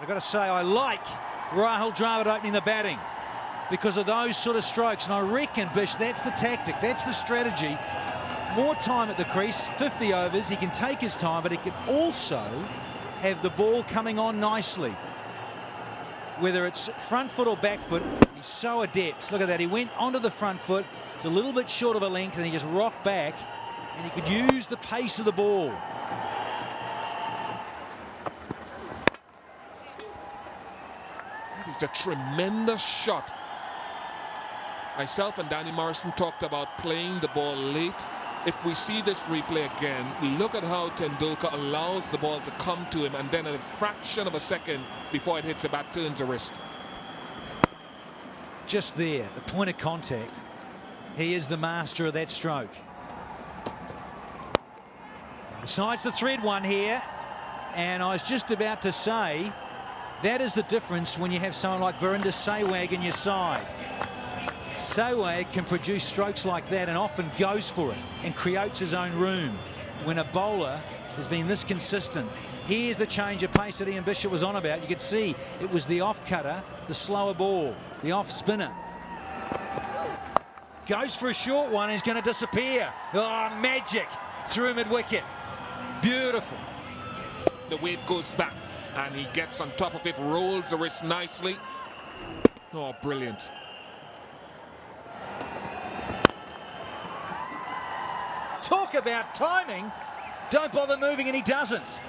I've got to say, I like Rahul Dravid opening the batting because of those sort of strokes. And I reckon, Bish, that's the tactic, that's the strategy. More time at the crease, 50 overs, he can take his time, but he can also have the ball coming on nicely. Whether it's front foot or back foot, he's so adept. Look at that, he went onto the front foot. It's a little bit short of a length and he just rocked back and he could use the pace of the ball. That is a tremendous shot. Myself and Danny Morrison talked about playing the ball late. If we see this replay again, look at how Tendulkar allows the ball to come to him, and then a fraction of a second before it hits a bat, turns a wrist. Just there, the point of contact. He is the master of that stroke. Decides the thread one here, and I was just about to say, that is the difference when you have someone like Virender Sehwag in your side. Sehwag can produce strokes like that and often goes for it and creates his own room. When a bowler has been this consistent, here's the change of pace that Ian Bishop was on about. You could see it was the off cutter, the slower ball, the off spinner. Goes for a short one, he's going to disappear. Oh, magic through mid-wicket. Beautiful. The weight goes back and he gets on top of it, rolls the wrist nicely. Oh, brilliant. Talk about timing. Don't bother moving, and he doesn't.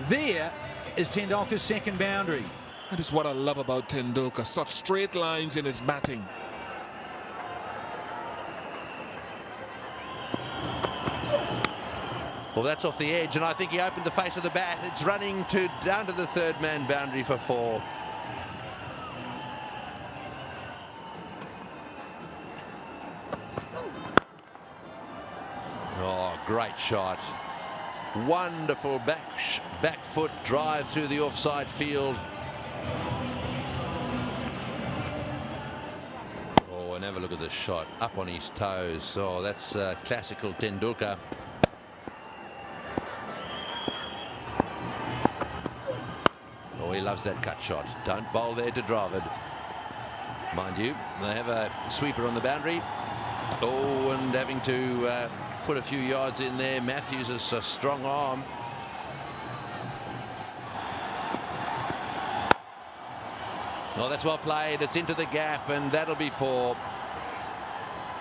There is Tendulkar's second boundary. That is what I love about Tendulkar. Such straight lines in his batting. Well, that's off the edge, and I think he opened the face of the bat. It's running down to the third man boundary for 4. Oh, great shot. Wonderful back foot drive through the offside field. Oh, and have a look at the shot. Up on his toes. Oh, that's classical Tendulkar. Oh, he loves that cut shot. Don't bowl there to Dravid. Mind you, they have a sweeper on the boundary. Oh, and having to put a few yards in there. Matthews is a strong arm. Oh, that's well played. It's into the gap, and that'll be 4.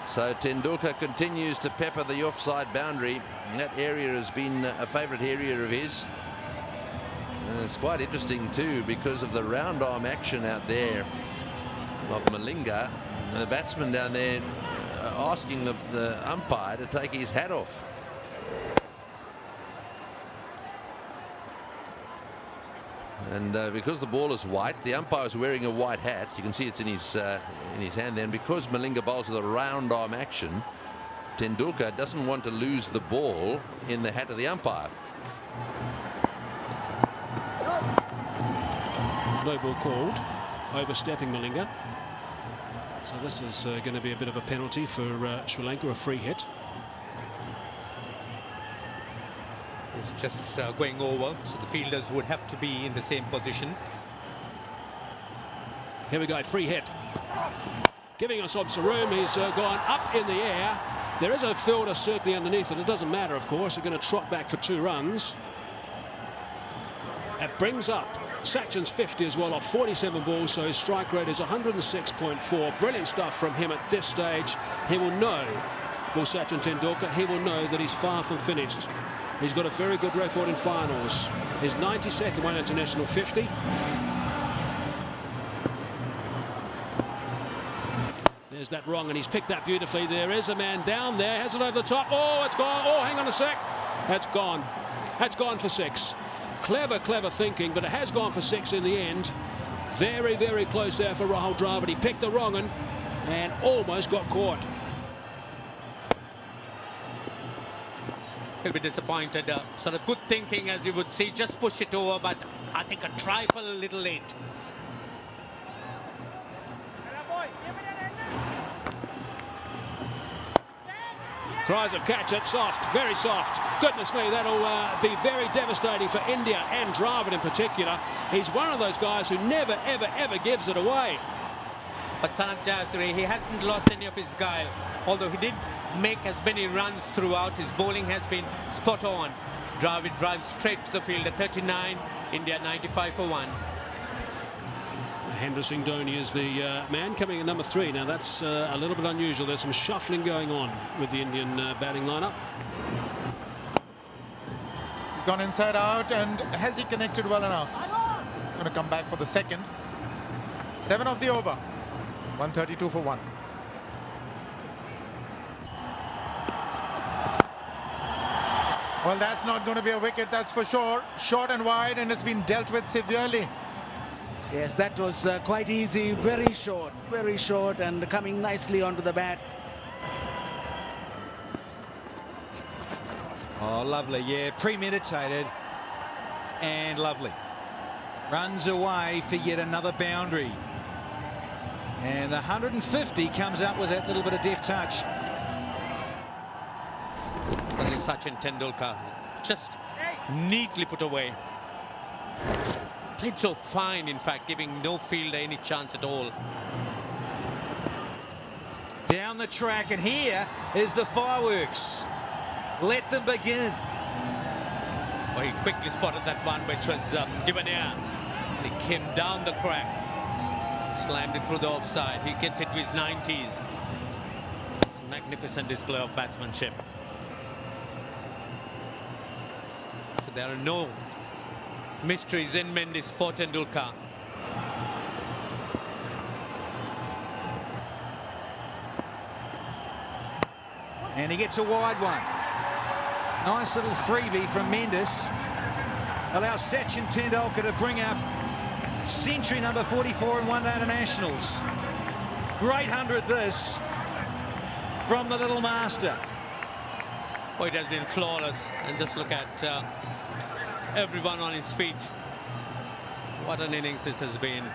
So Tendulkar continues to pepper the offside boundary. That area has been a favourite area of his. And it's quite interesting too because of the round arm action out there of Malinga, and the batsman down there asking the umpire to take his hat off. And because the ball is white, the umpire is wearing a white hat. You can see it's in his hand then. Because Malinga bowls with a round arm action, Tendulkar doesn't want to lose the ball in the hat of the umpire. No ball called, overstepping Malinga. So this is going to be a bit of a penalty for Sri Lanka, a free hit. It's just going over, so the fielders would have to be in the same position. Here we go, free hit. Giving us some room, he's gone up in the air. There is a fielder certainly underneath it. It doesn't matter, of course. They're going to trot back for 2 runs. It brings up Sachin's 50 as well off 47 balls, so his strike rate is 106.4. Brilliant stuff from him at this stage. He will know, will Sachin Tendulkar, he will know that he's far from finished. He's got a very good record in finals. His 92nd One International 50. There's that wrong, and he's picked that beautifully. There is a man down there, has it over the top. Oh, it's gone. Oh, hang on a sec. That's gone. That's gone for 6. Clever thinking, but it has gone for 6 in the end. Very, very close there for Rahul Dravid. He picked the wrong one and almost got caught. He'll be disappointed. Sort of good thinking, as you would see. Just push it over, but I think a trifle a little late. Cries of catch it, soft, very soft. Goodness me, that'll be very devastating for India and Dravid in particular. He's one of those guys who never, ever, ever gives it away. But Dilshan and Jayasuriya, he hasn't lost any of his guile. Although he did make as many runs throughout, his bowling has been spot on. Dravid drives straight to the field at 39, India 95 for 1. Mahendra Singh Dhoni is the man coming in number 3. Now that's a little bit unusual. There's some shuffling going on with the Indian batting lineup. He's gone inside out, and has he connected well enough? He's going to come back for the second. 7 of the over. 132 for 1. Well, that's not going to be a wicket, that's for sure. Short and wide, and it's been dealt with severely. Yes, that was quite easy, very short, and coming nicely onto the bat. Oh, lovely, yeah, premeditated and lovely. Runs away for yet another boundary. And the 150 comes up with that little bit of deft touch. That is Sachin Tendulkar, just neatly put away. Played so fine, in fact, giving no fielder any chance at all. Down the track, and here is the fireworks. Let them begin. Oh, he quickly spotted that one, which was given air. He came down the crack, slammed it through the offside. He gets it to his 90s. It's a magnificent display of batsmanship. So there are no mysteries in Mendes for Tendulkar. And he gets a wide one. Nice little freebie from Mendes. Allows Sachin Tendulkar to bring up century number 44 in one-day internationals. Great 100 this from the little master. Oh, it has been flawless. And just look at everyone on his feet. What an innings this has been.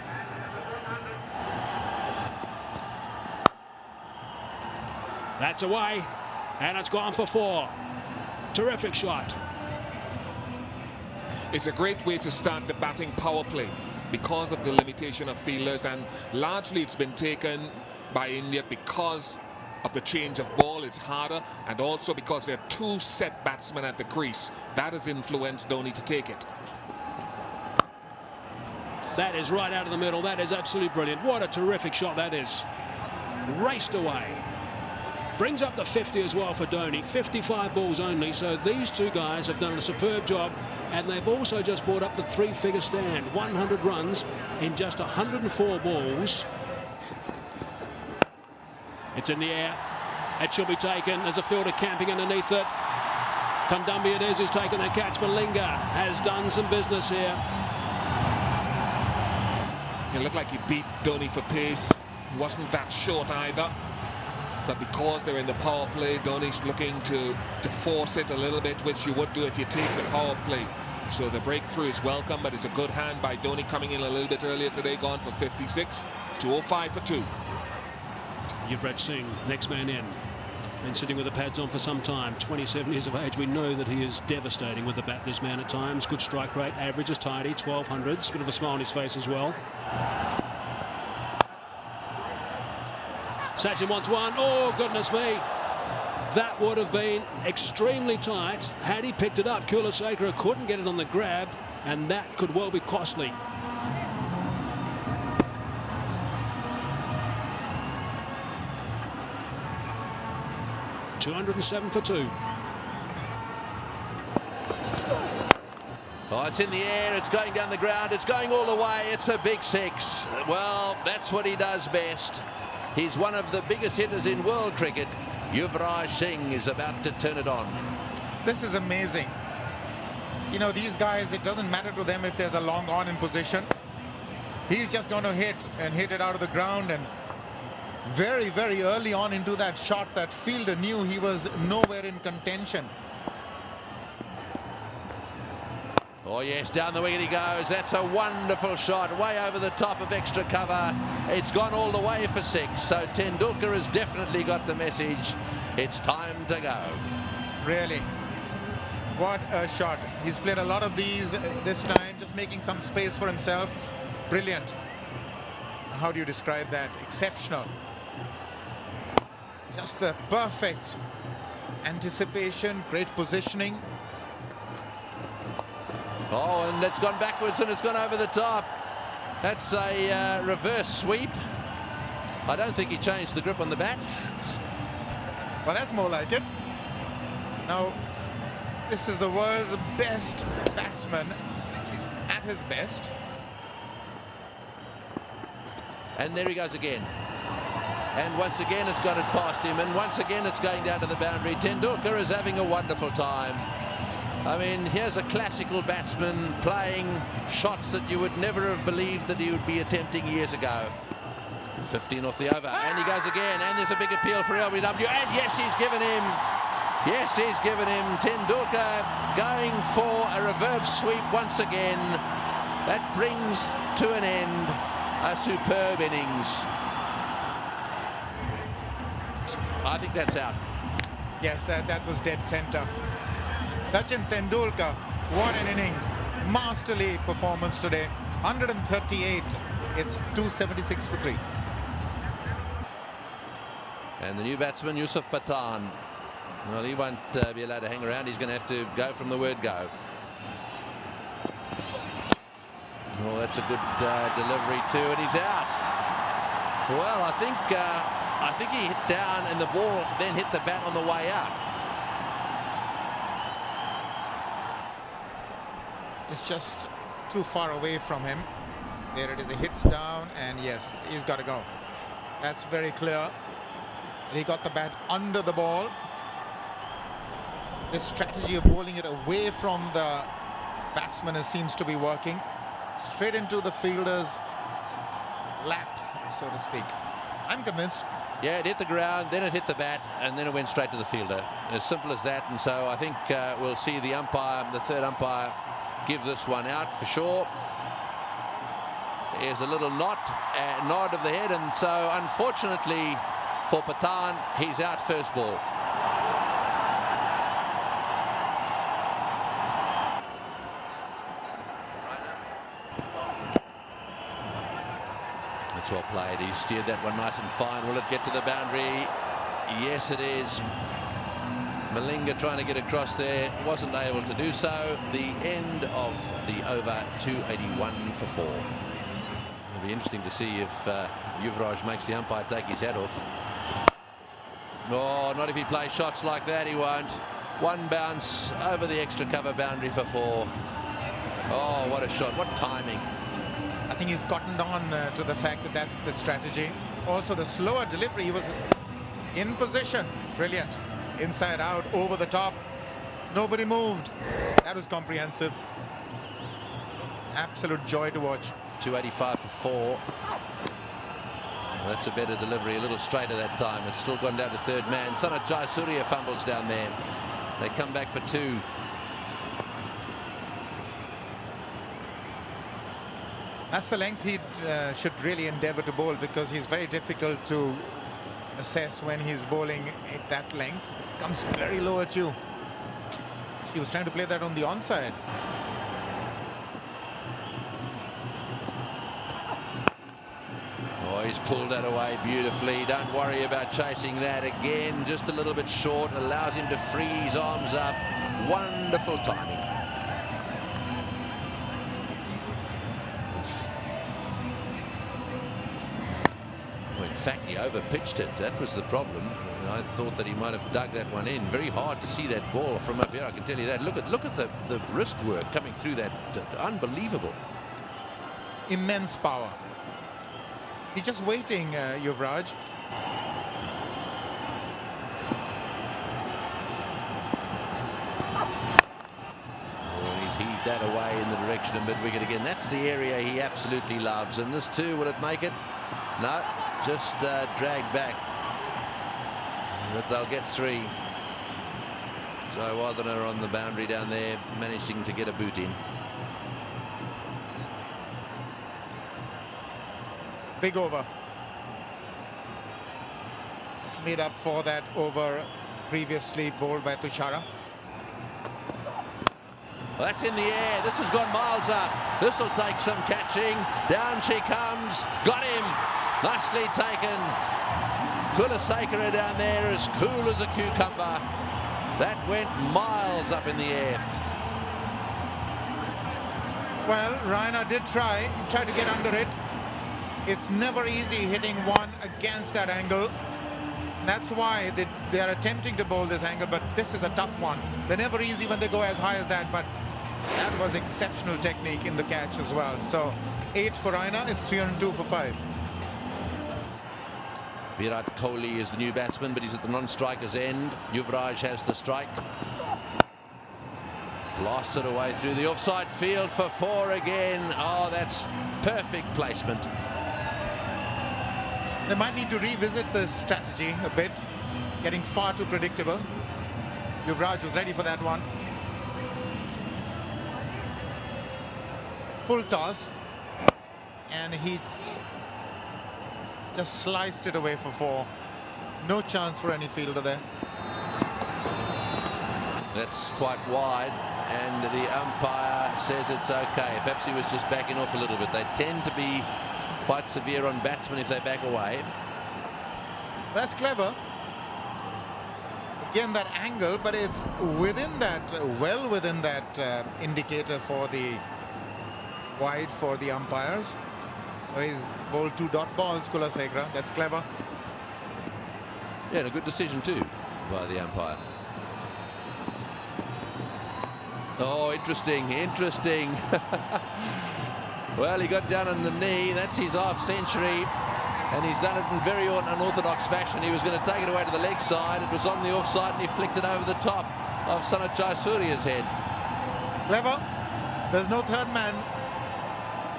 That's away, and it's gone for 4. Terrific shot. It's a great way to start the batting power play because of the limitation of fielders, and largely it's been taken by India because of the change of ball. It's harder, and also because there are 2 set batsmen at the crease. That has influenced Dhoni to take it. That is right out of the middle. That is absolutely brilliant. What a terrific shot that is. Raced away. Brings up the 50 as well for Dhoni. 55 balls only, so these 2 guys have done a superb job, and they've also just brought up the 3-figure stand. 100 runs in just 104 balls. It's in the air. It should be taken. There's a fielder camping underneath it. Kandamby it is who's taken the catch. Malinga has done some business here. It looked like he beat Dhoni for pace. He wasn't that short either. But because they're in the power play, Dhoni's looking to force it a little bit, which you would do if you take the power play. So the breakthrough is welcome, but it's a good hand by Dhoni coming in a little bit earlier today, gone for 56. 205 for 2. Yuvraj Singh, next man in. Been sitting with the pads on for some time. 27 years of age. We know that he is devastating with the bat, this man, at times. Good strike rate, average is tidy, 1200s. Bit of a smile on his face as well. Sachin wants one. Oh, goodness me. That would have been extremely tight. Had he picked it up, Kulasekara couldn't get it on the grab, and that could well be costly. .207 for 2. Oh, it's in the air, it's going down the ground, it's going all the way, it's a big 6. Well, that's what he does best. He's one of the biggest hitters in world cricket. Yuvraj Singh is about to turn it on. This is amazing. You know, these guys, it doesn't matter to them if there's a long on in position. He's just going to hit it out of the ground, and very, very early on into that shot, that fielder knew he was nowhere in contention. Oh yes, down the wicket he goes. That's a wonderful shot, way over the top of extra cover. It's gone all the way for 6, so Tendulkar has definitely got the message. It's time to go. Really. What a shot. He's played a lot of these this time, just making some space for himself. Brilliant. How do you describe that? Exceptional. Just the perfect anticipation, great positioning. Oh, and it's gone backwards and it's gone over the top. That's a reverse sweep. I don't think he changed the grip on the bat. Well, that's more like it. Now, this is the world's best batsman at his best. And there he goes again. And once again it's got it past him, and once again it's going down to the boundary. Tendulkar is having a wonderful time. I mean, here's a classical batsman playing shots that you would never have believed that he would be attempting years ago. 15 off the over, and he goes again, and there's a big appeal for LBW, and yes, he's given him. Yes, he's given him. Tendulkar going for a reverse sweep once again. That brings to an end a superb innings. I think that's out. Yes, that was dead center. Sachin Tendulkar, what an innings. Masterly performance today. 138. It's 276 for 3. And the new batsman, Yusuf Pathan. Well, he won't be allowed to hang around. He's going to have to go from the word go. Oh, that's a good delivery too, and he's out. Well, I think he hit down, and the ball then hit the bat on the way out. It's just too far away from him. There it is. It hits down, and yes, he's got to go. That's very clear. He got the bat under the ball. This strategy of bowling it away from the batsman seems to be working. Straight into the fielder's lap, so to speak. I'm convinced. Yeah, it hit the ground, then it hit the bat, and then it went straight to the fielder. As simple as that. And so I think we'll see the umpire, the third umpire, give this one out for sure. There's a little nod of the head, and so unfortunately for Pathan, he's out first ball. That's well played. He steered that one nice and fine. Will it get to the boundary? Yes, it is. Malinga trying to get across there, wasn't able to do so. The end of the over, 281 for 4. It'll be interesting to see if Yuvraj makes the umpire take his hat off. No, not if he plays shots like that, he won't. One bounce over the extra cover boundary for 4. Oh, what a shot, what timing. I think he's gotten on to the fact that that's the strategy. Also, the slower delivery, he was in position. Brilliant. Inside out, over the top. Nobody moved. That was comprehensive. Absolute joy to watch. 285 for 4. Well, that's a better delivery, a little straighter that time. It's still gone down to third man. Jayasuriya fumbles down there. They come back for 2. That's the length he should really endeavour to bowl, because he's very difficult to assess when he's bowling at that length. It comes very low at you. He was trying to play that on the onside. Oh, he's pulled that away beautifully. Don't worry about chasing that again. Just a little bit short. Allows him to free his arms up. Wonderful timing. In fact, he over-pitched it. That was the problem. I thought that he might have dug that one in. Very hard to see that ball from up here, I can tell you that. Look at the wrist work coming through that. Unbelievable. Immense power. He's just waiting, Yuvraj. Oh, he's heaved that away in the direction of mid-wicket again. That's the area he absolutely loves. And this too, will it make it? No. Just dragged back, but they'll get 3. Jayawardena on the boundary down there, managing to get a boot in. Big over. Just made up for that over previously bowled by Tushara. Well, that's in the air. This has gone miles up. This will take some catching. Down she comes. Got him. Nicely taken. Kulasekara down there, as cool as a cucumber. That went miles up in the air. Well, Raina did try to get under it. It's never easy hitting one against that angle. That's why they are attempting to bowl this angle, but this is a tough one. They're never easy when they go as high as that, but that was exceptional technique in the catch as well. So 8 for Raina, it's 302 for 5. Virat Kohli is the new batsman, but he's at the non-striker's end. Yuvraj has the strike. Blasts it away through the offside field for 4 again. Oh, that's perfect placement. They might need to revisit this strategy a bit, getting far too predictable. Yuvraj was ready for that one. Full toss, and he just sliced it away for 4. No chance for any fielder there. That's quite wide, and the umpire says it's okay. Perhaps he was just backing off a little bit. They tend to be quite severe on batsmen if they back away. That's clever. Again, that angle, but it's within that, well within that indicator for the wide for the umpires. So he's bowled 2 dot balls, Kulasekara. That's clever. Yeah, and a good decision too by the umpire. Oh, interesting, interesting. Well, he got down on the knee. That's his half century, and he's done it in very unorthodox fashion. He was going to take it away to the leg side. It was on the offside, and he flicked it over the top of Jayasuriya's head. Clever. There's no third man.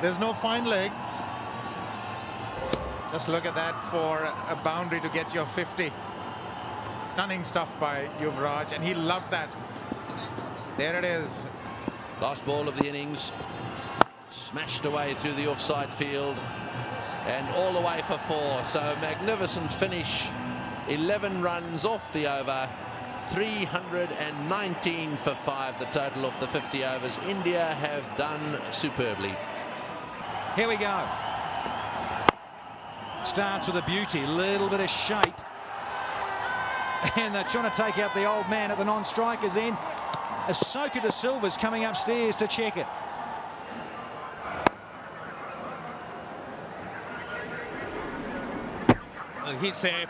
There's no fine leg. Just look at that for a boundary to get your 50. Stunning stuff by Yuvraj, and he loved that. There it is. Last ball of the innings. Smashed away through the offside field and all the way for 4. So magnificent finish. 11 runs off the over. 319 for 5, the total of the 50 overs. India have done superbly. Here we go. Starts with a beauty, little bit of shape. And they're trying to take out the old man at the non-strikers end. Ahsoka de Silva's coming upstairs to check it. And he's safe.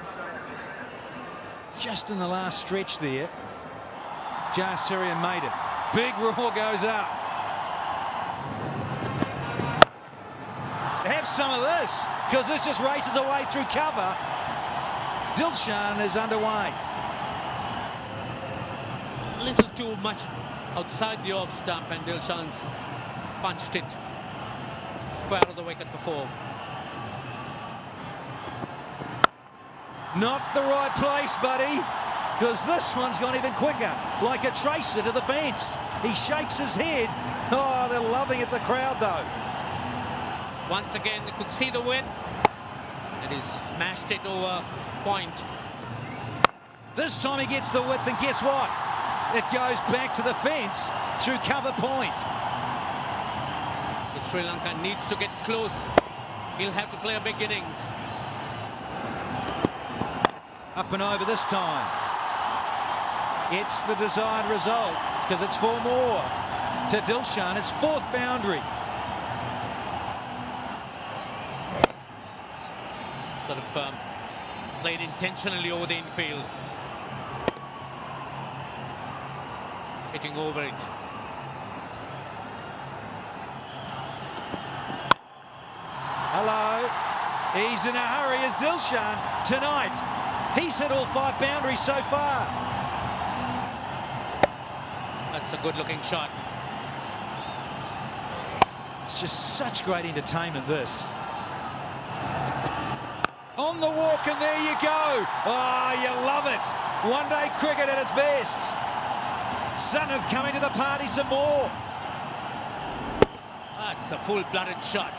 Just in the last stretch there, Jayasuriya made it. Big roar goes up. Have some of this, because this just races away through cover. Dilshan is underway. A little too much outside the off stump, and Dilshan's punched it square of the wicket before. Not the right place, buddy, because this one's gone even quicker, like a tracer to the fence. He shakes his head. Oh, they're loving it, the crowd, though. Once again, they could see the width, and he's smashed it over point. This time he gets the width, and guess what? It goes back to the fence through cover point. If Sri Lanka needs to get close, he'll have to play a big innings. Up and over this time. It's the desired result, because it's 4 more to Dilshan. It's 4th boundary. Sort of played intentionally over the infield. Hitting over it. Hello. He's in a hurry as Dilshan tonight. He's hit all 5 boundaries so far. That's a good-looking shot. It's just such great entertainment, this. On the walk, and there you go. Oh, you love it. One-day cricket at its best. Sanath coming to the party some more. That's a full-blooded shot.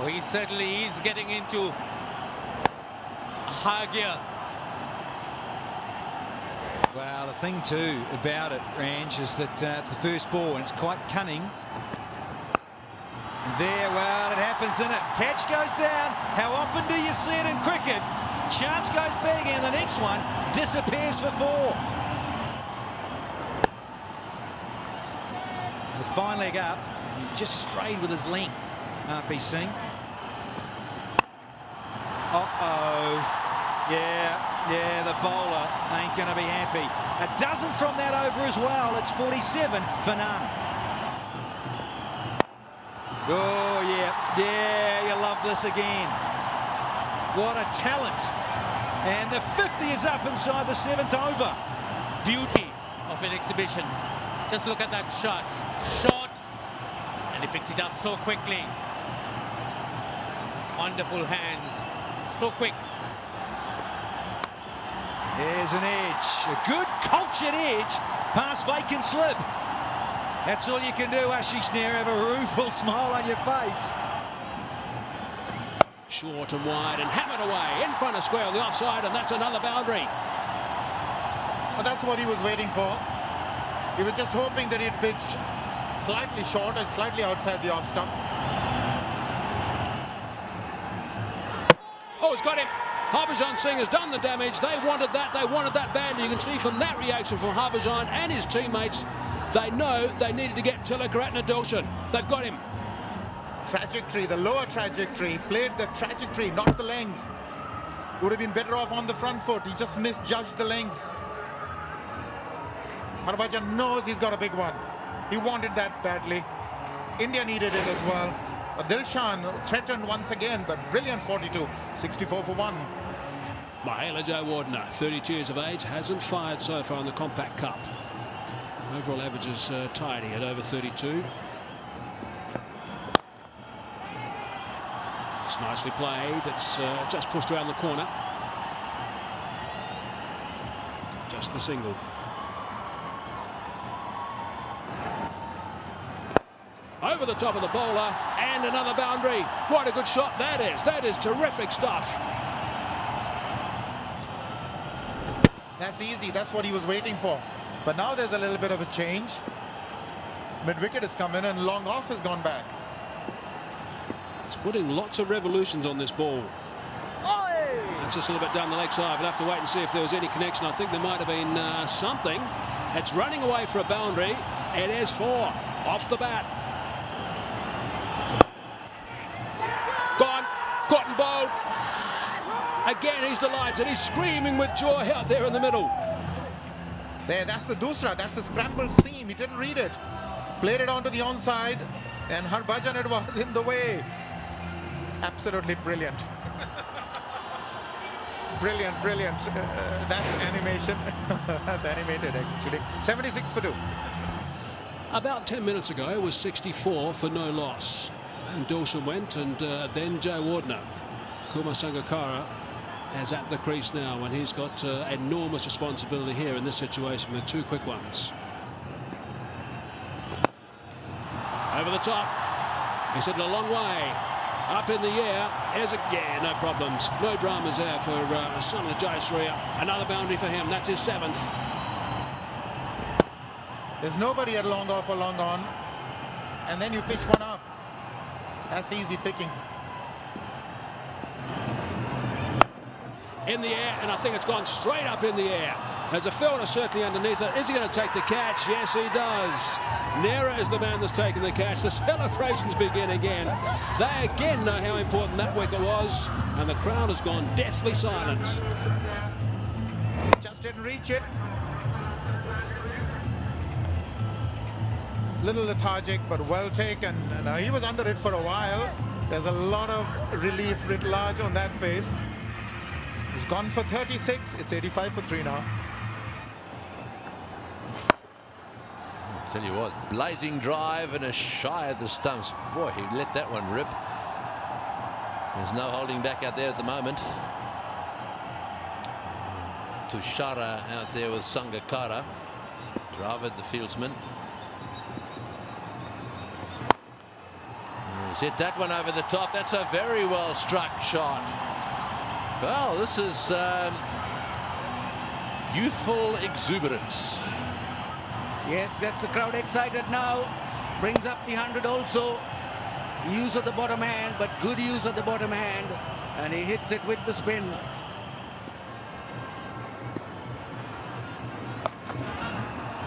Oh, he certainly is getting into a higher gear. Well, the thing too about it, Range, is that it's the first ball and it's quite cunning. And there, well, it happens, doesn't it? Catch goes down. How often do you see it in cricket? Chance goes big and the next one disappears for 4. The fine leg up, he just strayed with his length, RP Singh. Uh-oh. Yeah, the bowler ain't going to be happy. A dozen from that over as well. It's 47 for none. Oh, yeah, you love this again. What a talent. And the 50 is up inside the 7th over. Beauty of an exhibition. Just look at that shot. Short. And he picked it up so quickly. Wonderful hands. So quick. There's an edge, a good cultured edge past vacant slip. That's all you can do, Ashish Nair, have a rueful smile on your face. Short and wide and hammered away in front of square on the offside, and that's another boundary. Well, that's what he was waiting for. He was just hoping that he'd pitch slightly short and slightly outside the off stump. Oh, it's got him. Harbhajan Singh has done the damage. They wanted that badly. You can see from that reaction from Harbhajan and his teammates, they know they needed to get Tendulkar and Dilshan. They've got him. Trajectory, the lower trajectory, played the trajectory, not the lengths. Would have been better off on the front foot. He just misjudged the lengths. Harbhajan knows he's got a big one. He wanted that badly. India needed it as well. Dilshan threatened once again, but brilliant 42, 64 for 1. Mahela Jayawardena, 32 years of age, hasn't fired so far in the Compaq Cup. Overall average is tidy at over 32. It's nicely played. It's just pushed around the corner. Just the single. Over the top of the bowler and another boundary. What a good shot that is. That is terrific stuff. That's easy. That's what he was waiting for. But now there's a little bit of a change. Mid-wicket has come in and long off has gone back. It's putting lots of revolutions on this ball. That's just a little bit down the leg side. We'll have to wait and see if there was any connection. I think there might have been something. It's running away for a boundary. It is 4 off the bat. Gone, caught and bowled. Again, he's delighted. He's screaming with joy out there in the middle. There, that's the dusra. That's the scrambled seam. He didn't read it. Played it onto the onside, and Harbhajan, it was in the way. Absolutely brilliant. Brilliant. That's animation. That's animated, actually. 76 for 2. About 10 minutes ago, it was 64 for no loss. And Dilshan went, and then Jayawardena. Kumar Sangakkara is at the crease now, and he's got enormous responsibility here in this situation with 2 quick ones. Over the top. He's hit it a long way. Up in the air. Yeah, no problems. No dramas there for son of Jayasuriya. Another boundary for him. That's his 7th. There's nobody at long off or long on. And then you pitch one up. That's easy picking. In the air, and I think it's gone straight up in the air. There's a fielder certainly underneath it. Is he going to take the catch? Yes, he does. Nera is the man that's taken the catch. The celebrations begin again. They again know how important that wicket was, and the crowd has gone deathly silent. Just didn't reach it. Little lethargic, but well taken. He was under it for a while. There's a lot of relief writ large on that face. He's gone for 36. It's 85 for 3 now. Tell you what, blazing drive and a shy of the stumps. Boy, he let that one rip. There's no holding back out there at the moment. Tushara out there with Sangakkara. Dravid, the fieldsman. He's hit that one over the top. That's a very well struck shot. Well, this is youthful exuberance. Yes, that's the crowd excited now. Brings up the 100 also. Use of the bottom hand, but good use of the bottom hand. And he hits it with the spin.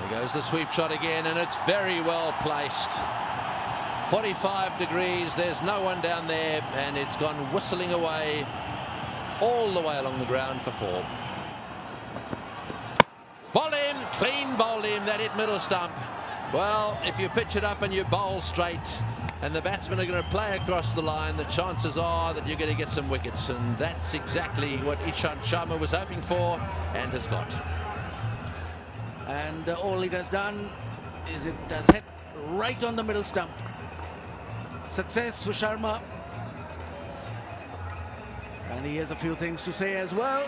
There goes the sweep shot again, and it's very well placed. 45 degrees, there's no one down there, and it's gone whistling away all the way along the ground for 4. Bowled him, clean bowled him, that hit middle stump. Well, if you pitch it up and you bowl straight and the batsmen are going to play across the line, the chances are that you're going to get some wickets, and that's exactly what Ishant Sharma was hoping for and has got. And all it has done is it has hit right on the middle stump. Success for Sharma. And he has a few things to say as well.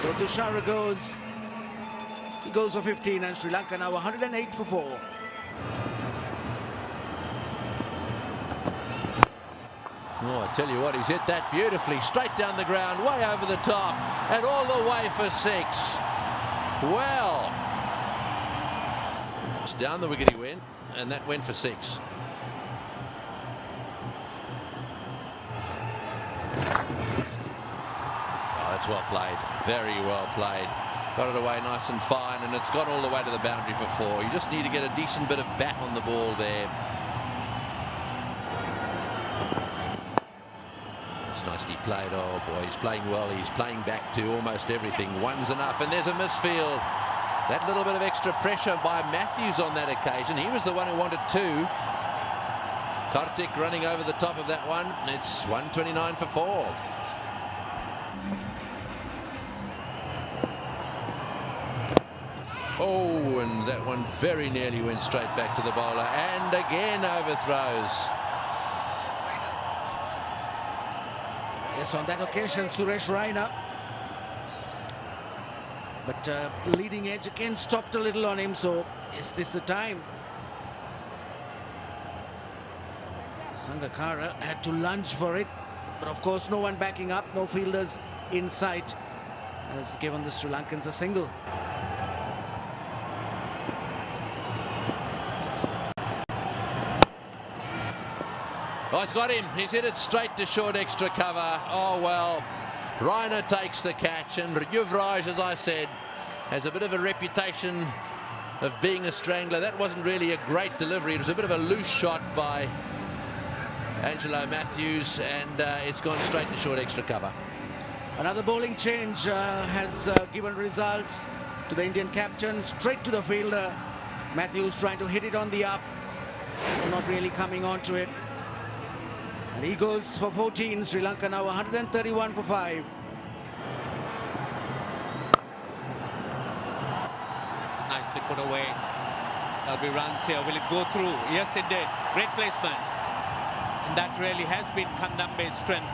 So Tushara goes. He goes for 15, and Sri Lanka now 108 for 4. Oh, I tell you what, he's hit that beautifully, straight down the ground, way over the top, and all the way for 6. Well, it's down the wicket he went, and that went for 6. Oh, that's well played, very well played. Got it away nice and fine, and it's gone all the way to the boundary for 4. You just need to get a decent bit of bat on the ball there. It's nicely played. Oh boy, he's playing well. He's playing back to almost everything. 1's enough, and there's a misfield. That little bit of extra pressure by Matthews on that occasion. He was the one who wanted 2. Kartik running over the top of that one. It's 129 for 4. Oh, and that one very nearly went straight back to the bowler, and again overthrows. Yes, on that occasion, Suresh Raina. But leading edge again stopped a little on him, so is this the time? Sangakkara had to lunge for it, but of course no one backing up, no fielders in sight, has given the Sri Lankans a single. Oh, he's got him. He's hit it straight to short extra cover. Oh, well, Raina takes the catch, and Yuvraj, as I said, has a bit of a reputation of being a strangler. That wasn't really a great delivery. It was a bit of a loose shot by Angelo Matthews, and it's gone straight to short extra cover. Another bowling change has given results to the Indian captain, straight to the fielder. Matthews trying to hit it on the up, not really coming onto it. And he goes for 14. Sri Lanka now 131 for 5. Nicely put away. There'll be runs here. Will it go through? Yes, it did. Great placement. And that really has been Kandamby's strength.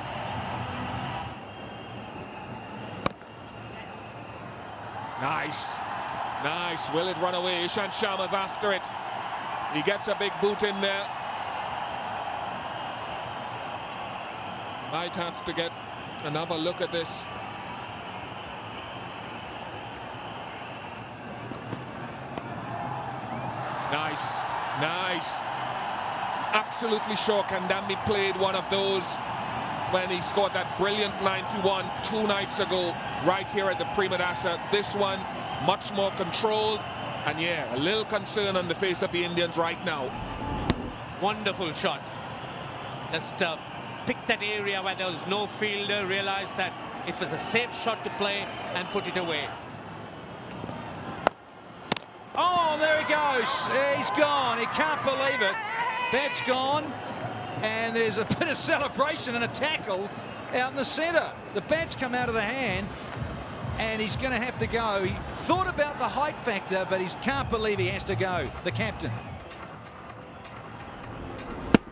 Nice. Nice. Will it run away? Ishant Sharma's after it. He gets a big boot in there. Might have to get another look at this. Nice, nice. Absolutely sure Kandamby played one of those when he scored that brilliant 91 2 nights ago, right here at the Premadasa. This one, much more controlled, and yeah, a little concern on the face of the Indians right now. Wonderful shot. Just picked that area where there was no fielder, realized that it was a safe shot to play and put it away. Oh, there he goes. He's gone. He can't believe it. Bat's gone, and there's a bit of celebration and a tackle out in the centre. The bat's come out of the hand, and he's going to have to go. He thought about the height factor, but he can't believe he has to go, the captain.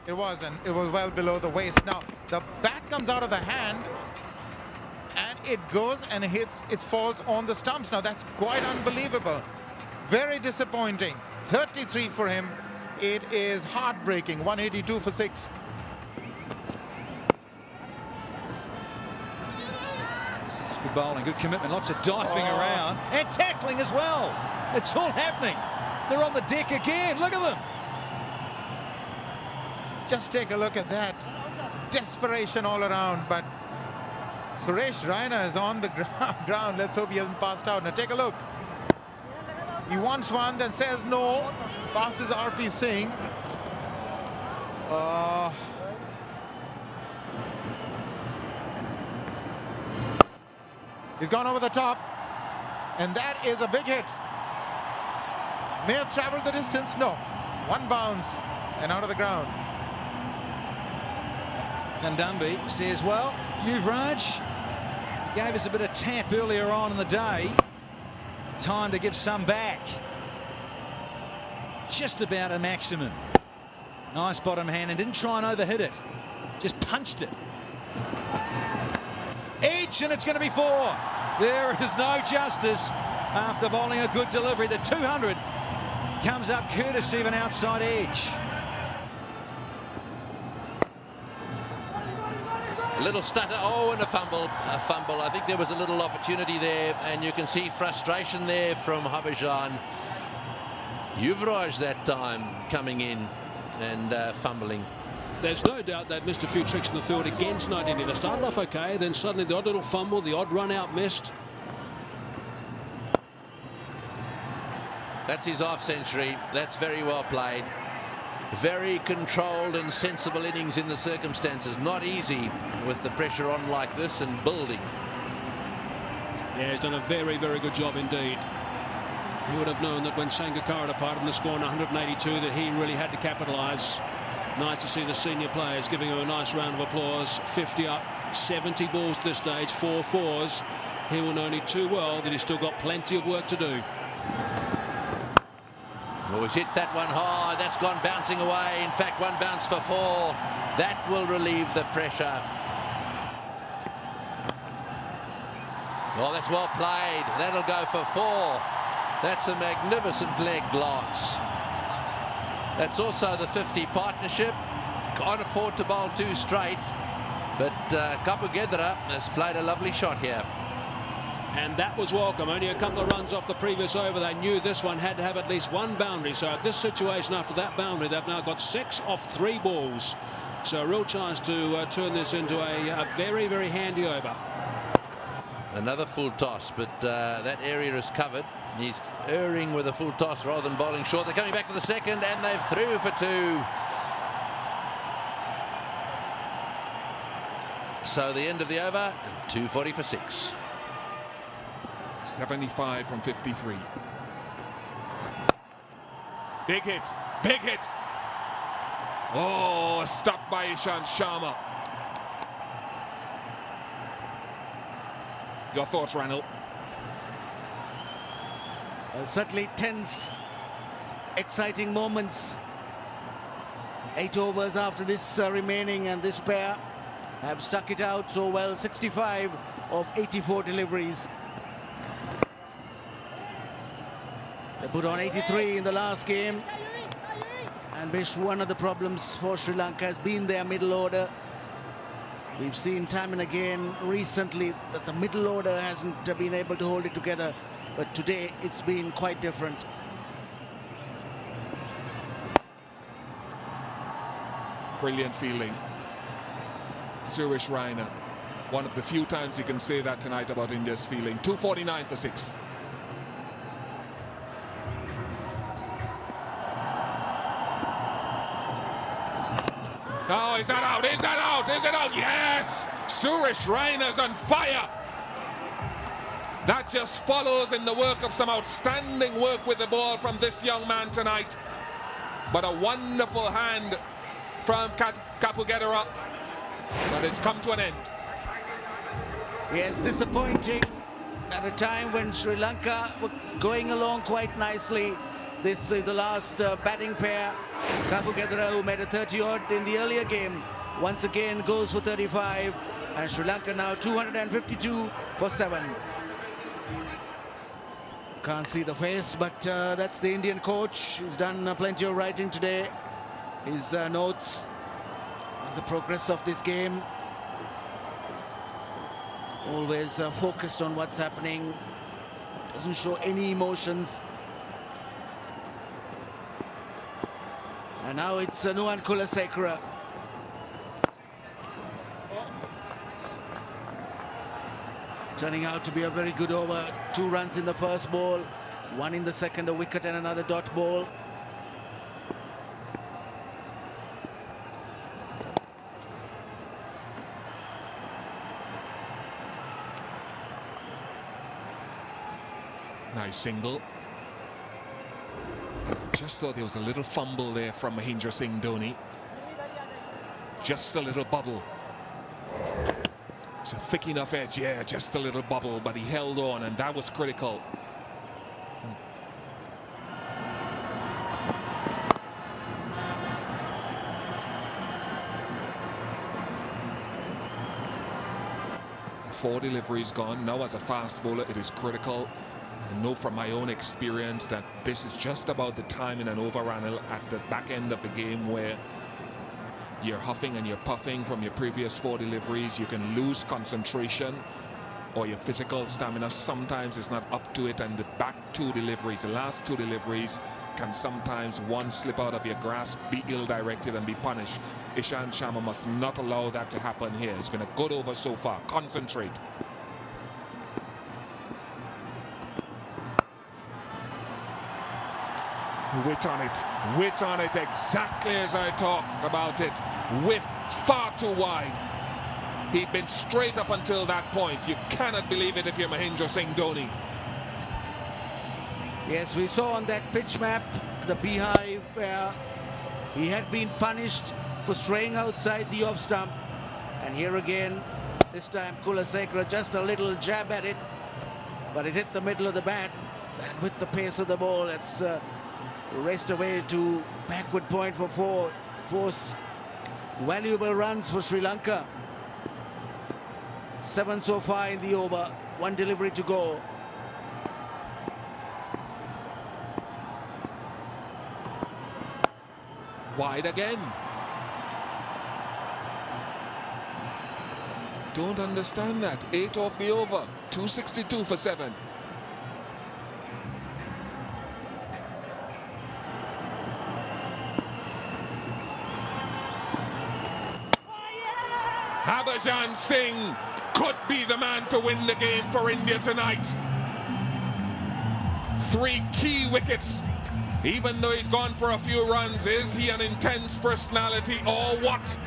It was, and it was well below the waist. Now, the bat comes out of the hand, and it goes and hits, it falls on the stumps. Now, that's quite unbelievable. Very disappointing. 33 for him. It is heartbreaking. 182 for 6. This is Good bowling, good commitment, lots of diving around and tackling as well. It's all happening. They're on the deck again. Look at them. Just take a look at that. Desperation all around, but Suresh Raina is on the ground. Let's hope he hasn't passed out. Now take a look. He wants one, then says no. Passes RP Singh. He's gone over the top, and that is a big hit. May have traveled the distance. No, one bounce and out of the ground. Kandamby says, well, Yuvraj gave us a bit of tap earlier on in the day. Time to give some back. Just about a maximum. Nice bottom hand, and didn't try and overhit it. Just punched it. Edge, and it's going to be 4. There is no justice after bowling a good delivery. The 200 comes up courtesy of an outside edge. A little stutter, oh, and a fumble. I think there was a little opportunity there, and you can see frustration there from Harbhajan. Yuvraj that time coming in and fumbling. There's no doubt they've missed a few tricks in the field against Night India. They started off okay, then suddenly the odd little fumble, the odd run out missed. That's his off century. That's very well played. Very controlled and sensible innings in the circumstances. Not easy with the pressure on like this and building. Yeah, he's done a very, very good job indeed. He would have known that when Sangakkara departed and the score on 182 that he really had to capitalise. Nice to see the senior players giving him a nice round of applause. 50 up, 70 balls at this stage, 4 fours. He will know only too well that he's still got plenty of work to do. Oh, he's hit that one hard. That's gone bouncing away. In fact, one bounce for 4. That will relieve the pressure. Oh, that's well played. That'll go for 4. That's a magnificent leg glance. That's also the 50 partnership. Can't afford to bowl 2 straight, but Kapugedra has played a lovely shot here. And that was welcome. Only a couple of runs off the previous over. They knew this one had to have at least 1 boundary. So at this situation, after that boundary, they've now got 6 off 3 balls. So a real chance to turn this into a very, very handy over. Another full toss, but that area is covered. He's erring with a full toss rather than bowling short. They're coming back for the second, and they've through for 2. So the end of the over, 240 for 6. 75 from 53. Big hit, big hit. Oh, stopped by Ishant Sharma. Your thoughts, Ranil? Certainly tense, exciting moments. 8 overs after this remaining, and this pair have stuck it out so well. 65 of 84 deliveries. They put on 83 in the last game. And Bish, one of the problems for Sri Lanka has been their middle order. We've seen time and again recently that the middle order hasn't been able to hold it together. But today it's been quite different. Brilliant fielding. Suresh Raina. One of the few times you can say that tonight about India's fielding. 249 for 6. Oh, is that out? Is that out? Is it out? Yes! Suresh Raina's on fire. That just follows in the work of some outstanding work with the ball from this young man tonight. But a wonderful hand from Kapugedra. But it's come to an end. Yes, disappointing at a time when Sri Lanka were going along quite nicely. This is the last batting pair. Kapugedra, who made a 30-odd in the earlier game, once again goes for 35. And Sri Lanka now 252 for 7. Can't see the face, but that's the Indian coach. He's done plenty of writing today. His notes on the progress of this game. Always focused on what's happening. Doesn't show any emotions. And now it's Nuwan Kulasekara. Turning out to be a very good over. 2 runs in the first ball, 1 in the second, a wicket and another dot ball. Nice single. Just thought there was a little fumble there from Mahendra Singh Dhoni. Just a little bubble. It's a thick enough edge, yeah, just a little bubble, but he held on, and that was critical. Four deliveries gone. Now as a fast bowler, it is critical. I know from my own experience that this is just about the time in an overrun at the back end of the game where you're huffing and you're puffing from your previous 4 deliveries. You can lose concentration, or your physical stamina sometimes is not up to it, and the back 2 deliveries, the last 2 deliveries, can sometimes one slip out of your grasp, be ill-directed and be punished. Ishant Sharma must not allow that to happen here. It's been a good over so far. Concentrate. Wit on it, exactly as I talked about it. Whiff far too wide. He'd been straight up until that point. You cannot believe it if you're Mahendra Singh Dhoni. Yes, we saw on that pitch map the beehive where he had been punished for straying outside the off stump. And here again, this time Kulasekara just a little jab at it, but it hit the middle of the bat. And with the pace of the ball, it's raced away to backward point for 4 valuable runs for Sri Lanka. 7 so far in the over, 1 delivery to go. Wide again. Don't understand that. 8 off the over, 262 for 7. Harbhajan Singh could be the man to win the game for India tonight. 3 key wickets. Even though he's gone for a few runs, is he an intense personality or what?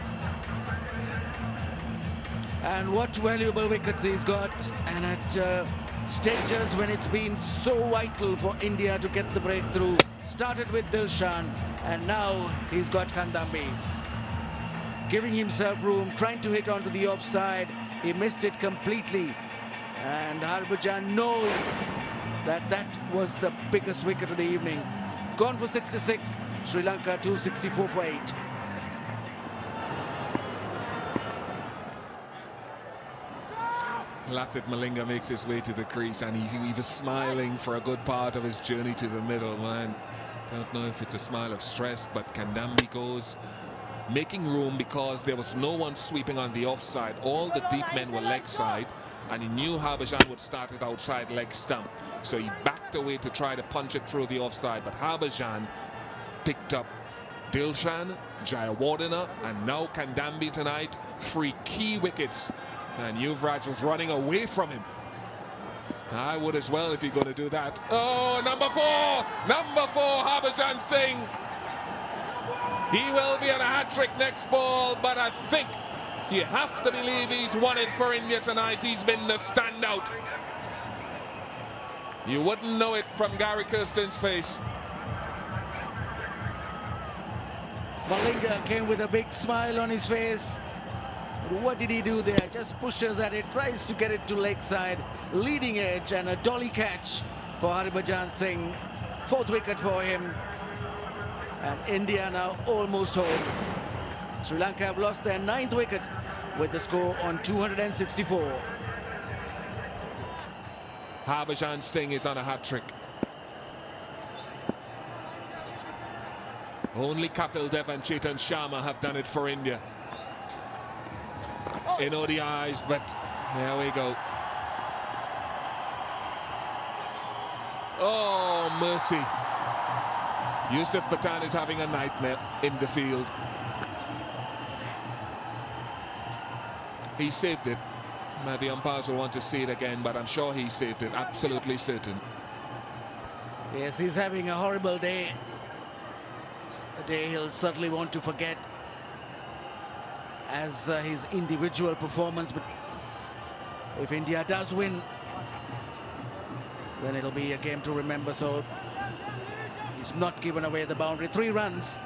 And what valuable wickets he's got, and at stages when it's been so vital for India to get the breakthrough. Started with Dilshan, and now he's got Kandamby. Giving himself room, trying to hit onto the offside. He missed it completely. And Harbhajan knows that that was the biggest wicket of the evening. Gone for 66, Sri Lanka 264 for 8. Lasith Malinga makes his way to the crease, and he was smiling for a good part of his journey to the middle, man. Don't know if it's a smile of stress, but Kandamby goes, making room because there was no one sweeping on the offside. All the deep men were leg side, and he knew Harbhajan would start it outside leg stump. So he backed away to try to punch it through the offside, but Harbhajan picked up Dilshan, Jayasuriya, and now Kandamby tonight. 3 key wickets, and Yuvraj was running away from him. I would as well if you're going to do that. Oh, number 4, Harbhajan Singh. He will be on a hat-trick next ball, but I think you have to believe he's won it for India tonight. He's been the standout. You wouldn't know it from Gary Kirsten's face. Malinga came with a big smile on his face. But what did he do there? Just pushes at it, tries to get it to leg side. Leading edge and a dolly catch for Harbhajan Singh. 4th wicket for him. And India now almost home. Sri Lanka have lost their 9th wicket with the score on 264. Harbhajan Singh is on a hat-trick. Only Kapil Dev and Chetan Sharma have done it for India in ODIs, but there we go. Oh, mercy. Yusuf Pathan is having a nightmare in the field. He saved it. Maybe umpires will want to see it again, but I'm sure he saved it. Absolutely certain. Yes, he's having a horrible day. A day he'll certainly want to forget as his individual performance. But if India does win, then it'll be a game to remember. So he's not given away the boundary. 3 runs.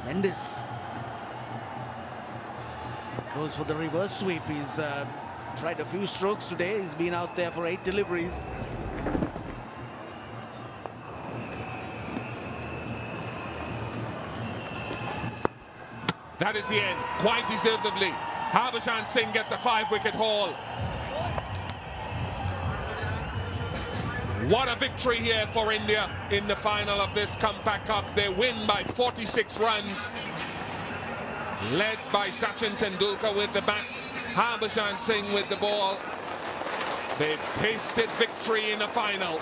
Mendes goes for the reverse sweep. He's tried a few strokes today. He's been out there for 8 deliveries. That is the end, quite deservedly. Harbhajan Singh gets a 5-wicket haul. What a victory here for India in the final of this Compaq Cup. They win by 46 runs. Led by Sachin Tendulkar with the bat, Harbhajan Singh with the ball. They've tasted victory in the final.